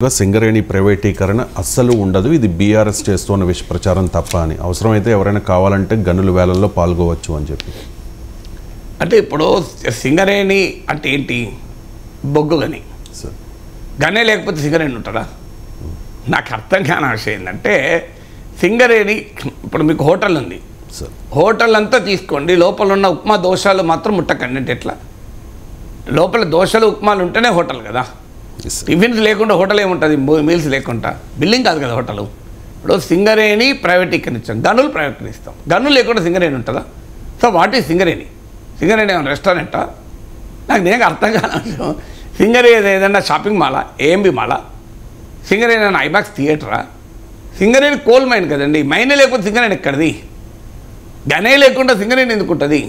సింగరేణి ప్రైవేటీకరణ అస్సలు ఉండదు, ఇది బీఆర్ఎస్ చేస్తున్న విష ప్రచారం తప్ప అని. అవసరమైతే ఎవరైనా కావాలంటే గనుల వేలల్లో పాల్గొవచ్చు అని చెప్పి. అంటే ఇప్పుడు సింగరేణి అంటే ఏంటి? బొగ్గు గని. గనే లేకపోతే సింగరేణి ఉంటుందా? నాకు అర్థం కాని విషయం ఏంటంటే సింగరేణి ఇప్పుడు మీకు హోటల్ ఉంది, హోటల్ అంతా తీసుకోండి, లోపల ఉన్న ఉప్మా దోషాలు మాత్రం ముట్టకండి అంటే ఎట్లా? లోపల దోశలు ఉప్మాలు ఉంటేనే హోటల్ కదా. టిఫిన్స్ లేకుండా హోటల్ ఏముంటుంది? మీల్స్ లేకుండా బిల్డింగ్ కాదు కదా హోటల్. ఇప్పుడు సింగరేణి ప్రైవేటీకరించాం, గనులు ప్రైవేటీకరిస్తాం. గనులు లేకుండా సింగరేణి ఉంటుందా? So what is Singareni? Singareni ఏమైనా రెస్టారెంటా? నాకు నేను అర్థం కాదు. సింగరేణి ఏదైనా షాపింగ్ మాలా, ఏఎంబి మాలా? సింగరేణి ఏమైనా ఐమాక్స్ థియేటరా? సింగరేణి కోల్ మైన్ కదండి. మైనే లేకపోతే సింగరేణి ఎక్కడిది? గనే లేకుండా సింగరేణి ఎందుకు ఉంటుంది?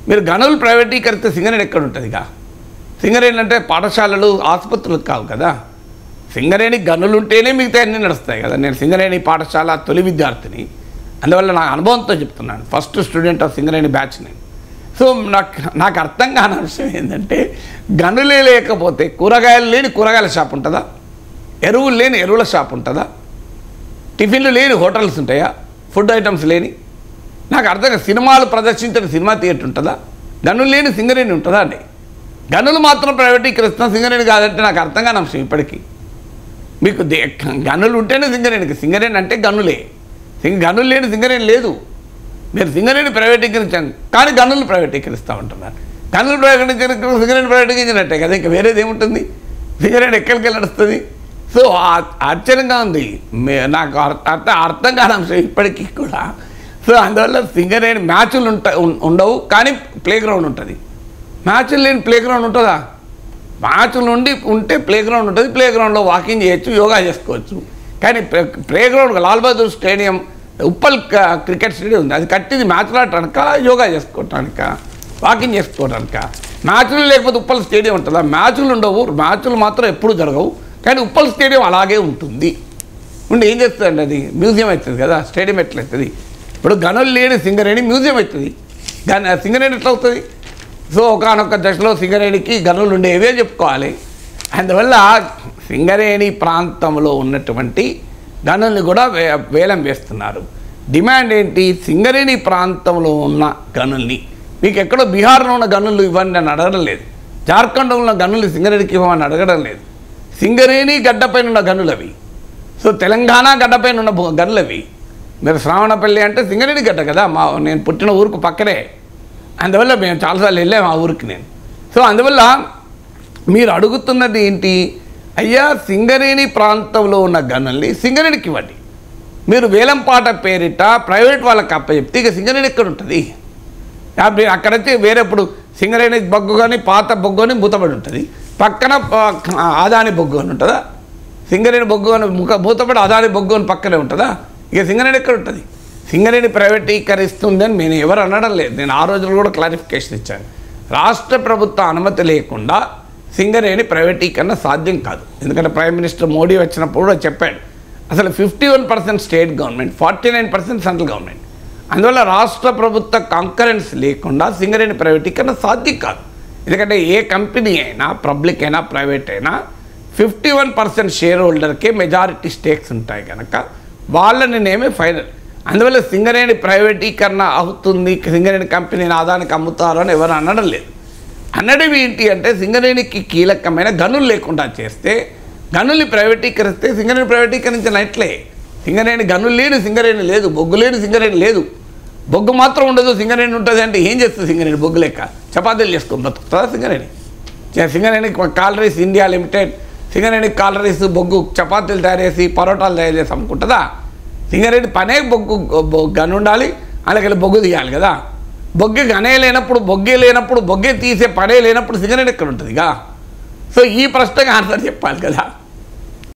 మీరు గనులు ప్రైవేటీకరిస్తే సింగరేణి ఎక్కడ ఉంటుందిగా? సింగరేణి అంటే పాఠశాలలు ఆసుపత్రులు కావు కదా. సింగరేణి గనులు ఉంటేనే మిగతా అన్నీ నడుస్తాయి కదా. నేను సింగరేణి పాఠశాల తొలి విద్యార్థిని, అందువల్ల నా అనుభవంతో చెప్తున్నాను. First student of Singareni batch నేను. సో నాకు అర్థం కాని విషయం ఏంటంటే గనులే లేకపోతే కూరగాయలు లేని కూరగాయల షాప్ ఉంటుందా? ఎరువులు లేని ఎరువుల షాప్ ఉంటుందా? టిఫిన్లు లేని హోటల్స్ ఉంటాయా? ఫుడ్ ఐటమ్స్ లేని? నాకు అర్థం కాదు. సినిమాలు ప్రదర్శించిన సినిమా థియేటర్ ఉంటుందా? గనులు లేని సింగరేణి ఉంటుందా అండి? గనులు మాత్రం ప్రైవేటీకరిస్తున్నాం, సింగరేణి కాదంటే నాకు అర్థం కాని అంశం ఇప్పటికీ. మీకు గనులు ఉంటేనే సింగరేణికి. సింగరేణి అంటే గనులే. గనులు లేని సింగరేణి లేదు. మీరు సింగరేణి ప్రైవేటీకరించాను కానీ గనులు ప్రైవేటీకరిస్తూ ఉంటున్నారు. గనులు ప్రైవేటీకరించిన సింగరేణి ప్రైవేటీకరించినట్టే కదా, ఇంకా వేరేది ఏముంటుంది? సింగరేణి ఎక్కడికి నడుస్తుంది? సో ఆశ్చర్యంగా ఉంది. నాకు అర్థం కాని అంశం ఇప్పటికీ కూడా. సో అందువల్ల సింగరేణి మ్యాచ్లు ఉండవు కానీ ప్లే గ్రౌండ్ ఉంటుంది. మ్యాచ్లు లేని ప్లే గ్రౌండ్ ఉంటుందా? మ్యాచ్లు ఉంటే ప్లే గ్రౌండ్ ఉంటుంది. ప్లే గ్రౌండ్లో వాకింగ్ చేయొచ్చు, యోగా చేసుకోవచ్చు. కానీ play ground Lal Bahadur stadium, Uppal cricket stadium ఉంది, అది కట్టింది మ్యాచ్లు ఆడటానిక, యోగా చేసుకోవటానిక, వాకింగ్ చేసుకోవటానిక. మ్యాచ్లు లేకపోతే ఉప్పల్ స్టేడియం ఉంటుందా? మ్యాచ్లు ఉండవు, మ్యాచ్లు మాత్రం ఎప్పుడు జరగవు. కానీ ఉప్పల్ స్టేడియం అలాగే ఉంటుంది. ఉండి ఏం చేస్తుందండి? అది మ్యూజియం అవుతుంది కదా. స్టేడియం ఎట్లా అవుతుంది? ఇప్పుడు గనులు లేని సింగరేణి మ్యూజియం అవుతుంది, సింగరేణి ఎట్లా అవుతుంది? సో ఒకనొక దశలో సింగరేణికి గనులు ఉండేవే చెప్పుకోవాలి. అందువల్ల సింగరేణి ప్రాంతంలో ఉన్నటువంటి గనుల్ని కూడా వేలం వేస్తున్నారు. డిమాండ్ ఏంటి? సింగరేణి ప్రాంతంలో ఉన్న గనుల్ని మీకు ఎక్కడో బీహార్లో ఉన్న గనులు ఇవ్వండి అని అడగడం లేదు. జార్ఖండ్లో ఉన్న గనులు సింగరేణికి ఇవ్వమని అడగడం లేదు. సింగరేణి గడ్డపైన ఉన్న గనులు అవి. సో తెలంగాణ గడ్డపైన ఉన్న గనులు అవి. మీరు శ్రావణపల్లి అంటే సింగరేణి గడ్డ కదా, నేను పుట్టిన ఊరుకు పక్కనే. అందువల్ల మేము చాలాసార్లు వెళ్ళాము ఆ ఊరికి నేను. సో అందువల్ల మీరు అడుగుతున్నది ఏంటి? అయ్యా సింగరేణి ప్రాంతంలో ఉన్న గనుల్ని సింగరేణికి ఇవ్వండి. మీరు వేలంపాట పేరిట ప్రైవేట్ వాళ్ళకి అప్పచెప్తే ఇక సింగరేణి ఎక్కడ ఉంటుంది? అక్కడ వచ్చి వేరే ఇప్పుడు సింగరేణి బొగ్గు కానీ పాత బొగ్గు అని మూతపడి ఉంటుంది, పక్కన ఆదాని బొగ్గు అని ఉంటుందా? సింగరేణి బొగ్గు అని మూతపడి ఆదాని బొగ్గు అని పక్కనే ఉంటుందా? ఇక సింగరేణి ఎక్కడ ఉంటుంది? సింగరేణి ప్రైవేటీకరిస్తుందని నేను ఎవరు అనడం లేదు. నేను ఆ రోజులు కూడా క్లారిఫికేషన్ ఇచ్చాను. రాష్ట్ర ప్రభుత్వ అనుమతి లేకుండా సింగరేణి ప్రైవేటీకరణ సాధ్యం కాదు. ఎందుకంటే ప్రైమ్ మినిస్టర్ మోడీ వచ్చినప్పుడు కూడా చెప్పాడు, అసలు 51% స్టేట్ గవర్నమెంట్, 49% సెంట్రల్ గవర్నమెంట్. అందువల్ల రాష్ట్ర ప్రభుత్వ కాంకరెన్స్ లేకుండా సింగరేణి ప్రైవేటీకరణ సాధ్యం కాదు. ఎందుకంటే ఏ కంపెనీ అయినా, పబ్లిక్ అయినా ప్రైవేట్ అయినా 51% షేర్ హోల్డర్కే మెజారిటీ స్టేక్స్ ఉంటాయి కనుక వాళ్ళ నిర్ణయమే ఫైనల్. అందువల్ల సింగరేణి ప్రైవేటీకరణ అవుతుంది, సింగరేణి కంపెనీని ఆదానికి అమ్ముతారు అని ఎవరు అనడం లేదు. అనడం ఏంటి అంటే సింగరేణికి కీలకమైన గనులు లేకుండా చేస్తే, గనుల్ని ప్రైవేటీకరిస్తే సింగరేణి ప్రైవేటీకరించినట్లే. సింగరేణి గనులు లేని సింగరేణి లేదు, బొగ్గు లేని సింగరేణి లేదు. బొగ్గు మాత్రం ఉండదు, సింగరేణి ఉంటుంది అంటే ఏం చేస్తుంది సింగరేణి? బొగ్గు లెక్క చపాతీలు చేసుకొని బతుకుతుందా Singareni? Singareni collieries India limited Singareni collieries బొగ్గు చపాతీలు తయారు చేసి పరోటాలు తయారు చేసి అమ్ముకుంటుందా? సింగరేణి పనే గను ఉండాలి, అలాగే బొగ్గు తీయాలి కదా. బొగ్గే గనే లేనప్పుడు, బొగ్గే తీసే పనే లేనప్పుడు సింగరేణి ఎక్కడ ఉంటుందిగా? సో ఈ ప్రశ్నకు ఆన్సర్ చెప్పాలి కదా.